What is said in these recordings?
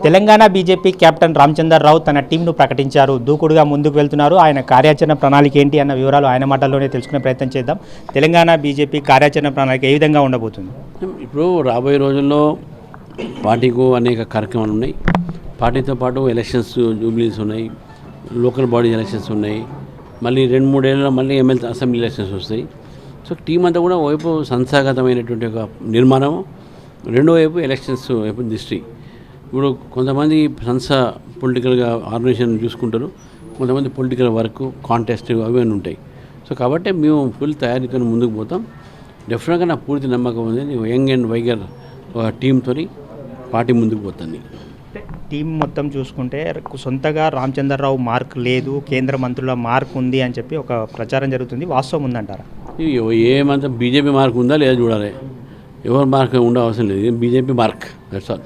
Telangana BJP captain Ramachandra Rao తన టీంను ప్రకటించారు. దూకుడుగా ముందుకు వెళ్తున్నారు. ఆయన కార్యాచరణ ప్రణాళిక ఏంటి అన్న వివరాలు ఆయన మాటల్లోనే తెలుసుకునే ప్రయత్నం చేద్దాం. తెలంగాణ బీజేపీ కార్యాచరణ ప్రణాళిక ఏ విధంగా ఉండబోతుంది? ఇప్పుడు రాబోయే రోజుల్లో పార్టీకు అనేక కార్యక్రమాలు ఉన్నాయి. పార్టీతో పాటు ఎలక్షన్స్ జూబ్లీస్ ఉన్నాయి, లోకల్ బాడీ ఎలక్షన్స్ ఉన్నాయి, మళ్ళీ 2-3 ఏళ్ళలో మళ్ళీ ఎమ్మెల్యే అసెంబ్లీ ఎలక్షన్స్ వస్తాయి. సో టీం అంతా కూడా వైపు సంస్థాగతమైనటువంటి ఒక నిర్మాణం, రెండో వైపు ఎలక్షన్స్ వైపు దృష్టి. ఇప్పుడు కొంతమంది సంస్థ పొలిటికల్గా ఆర్గనైజేషన్ చూసుకుంటారు, కొంతమంది పొలిటికల్ వర్క్ కాంటెస్ట్ అవన్నీ ఉంటాయి. సో కాబట్టి మేము ఫుల్ తయారీతో ముందుకు పోతాం. డెఫినెట్గా నా పూర్తి నమ్మకం ఉంది. యంగ్ అండ్ వైగర్ టీంతో పార్టీ ముందుకు పోతుంది. టీం మొత్తం చూసుకుంటే సొంతగా రామచంద్రరావు మార్క్ లేదు, కేంద్ర మంత్రుల మార్క్ ఉంది అని చెప్పి ఒక ప్రచారం జరుగుతుంది. వాస్తవం ఉందంటారా? ఏమంతా బీజేపీ మార్క్ ఉందా లేదా చూడాలి. ఎవరు మార్క్ ఉండే అవసరం లేదు, బీజేపీ మార్క్, దట్స్ ఆల్.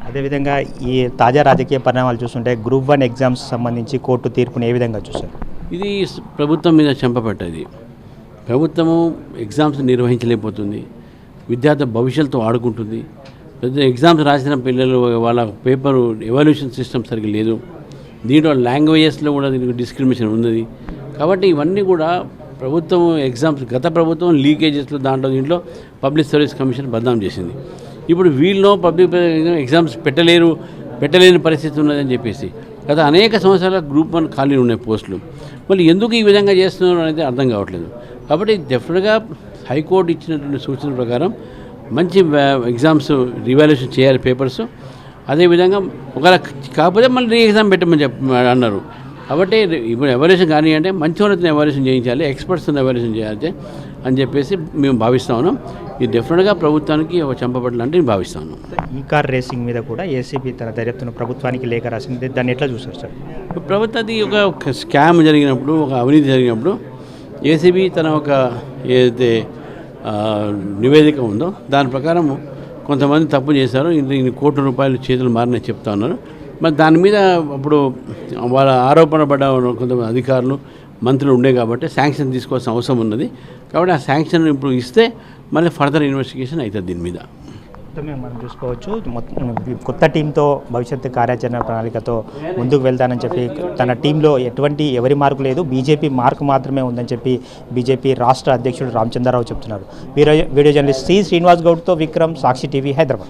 అదేవిధంగా ఈ తాజా రాజకీయ పరిణామాలు చూస్తుంటే గ్రూప్ 1 ఎగ్జామ్స్ సంబంధించి కోర్టు తీర్పుని ఏ విధంగా చూశారు? ఇది ప్రభుత్వం మీద చెంపపెట్టది. ప్రభుత్వము ఎగ్జామ్స్ నిర్వహించలేకపోతుంది, విద్యార్థి భవిష్యత్తుతో ఆడుకుంటుంది. పెద్ద ఎగ్జామ్స్ రాసిన పిల్లలు వాళ్ళ పేపర్ ఎవాల్యూషన్ సిస్టమ్ సరిగ్గా లేదు. దీంట్లో లాంగ్వేజెస్లో కూడా దీనికి డిస్క్రిమినేషన్ ఉన్నది. కాబట్టి ఇవన్నీ కూడా ప్రభుత్వం ఎగ్జామ్స్, గత ప్రభుత్వం లీకేజెస్లో దీంట్లో పబ్లిక్ సర్వీస్ కమిషన్ బదనాం చేసింది. ఇప్పుడు వీళ్ళు పబ్లిక్ ఎగ్జామ్స్ పెట్టలేని పరిస్థితి ఉన్నదని చెప్పేసి గత అనేక సంవత్సరాల గ్రూప్ 1 ఖాళీ ఉన్నాయి పోస్టులు. మళ్ళీ ఎందుకు ఈ విధంగా చేస్తున్నారు అనేది అర్థం కావట్లేదు. కాబట్టి డెఫినెట్గా హైకోర్టు ఇచ్చినటువంటి సూచన ప్రకారం మంచి ఎగ్జామ్స్ రివాల్యూషన్ చేయాలి పేపర్స్. అదేవిధంగా ఒకవేళ కాకపోతే మళ్ళీ రీ ఎగ్జామ్ పెట్టమని అన్నారు. కాబట్టి ఇప్పుడు ఎవాల్యూషన్ కానీ అంటే మంచి వాళ్ళని ఎవాల్యూషన్ చేయించాలి, ఎక్స్పర్ట్స్ని ఎవాల్యూషన్ చేయాలి అని చెప్పేసి మేము భావిస్తా ఉన్నాం. ఇది డెఫినెట్గా ప్రభుత్వానికి ఒక చెంపబట్టలు అంటే నేను భావిస్తా ఉన్నాం. ఈ కార్ రేసింగ్ మీద కూడా ఏసీబీ తన దర్యాప్తును ప్రభుత్వానికి లేఖ రాసింది. దాన్ని ఎట్లా చూస్తారు సార్? ప్రభుత్వానికి ఒక స్కామ్ జరిగినప్పుడు, ఒక అవినీతి జరిగినప్పుడు ఏసీబీ తన ఒక ఏదైతే నివేదిక ఉందో దాని ప్రకారం కొంతమంది తప్పు చేశారు, ఇన్ని కోట్ల రూపాయలు చేతులు మారినని చెప్తా ఉన్నారు. మరి దాని మీద అప్పుడు వాళ్ళ ఆరోపణ పడ్డ కొంతమంది అధికారులు, మంత్రులు ఉండే కాబట్టి శాంక్షన్ తీసుకోవాల్సిన అవసరం ఉన్నది. కాబట్టి ఆ శాంక్షన్ ఇప్పుడు ఇస్తే మళ్ళీ ఫర్దర్ ఇన్వెస్టిగేషన్ అవుతుంది దీని మీద. మనం చూసుకోవచ్చు, కొత్త టీంతో భవిష్యత్తు కార్యాచరణ ప్రణాళికతో ముందుకు వెళ్తానని చెప్పి తన టీంలో ఎవరి మార్కు లేదు, బీజేపీ మార్కు మాత్రమే ఉందని చెప్పి బీజేపీ రాష్ట్ర అధ్యక్షుడు రామచంద్రరావు చెప్తున్నారు. వీడియో జర్నలిస్ట్ శ్రీనివాస్ గౌడ్తో విక్రమ్, సాక్షి టీవీ, హైదరాబాద్.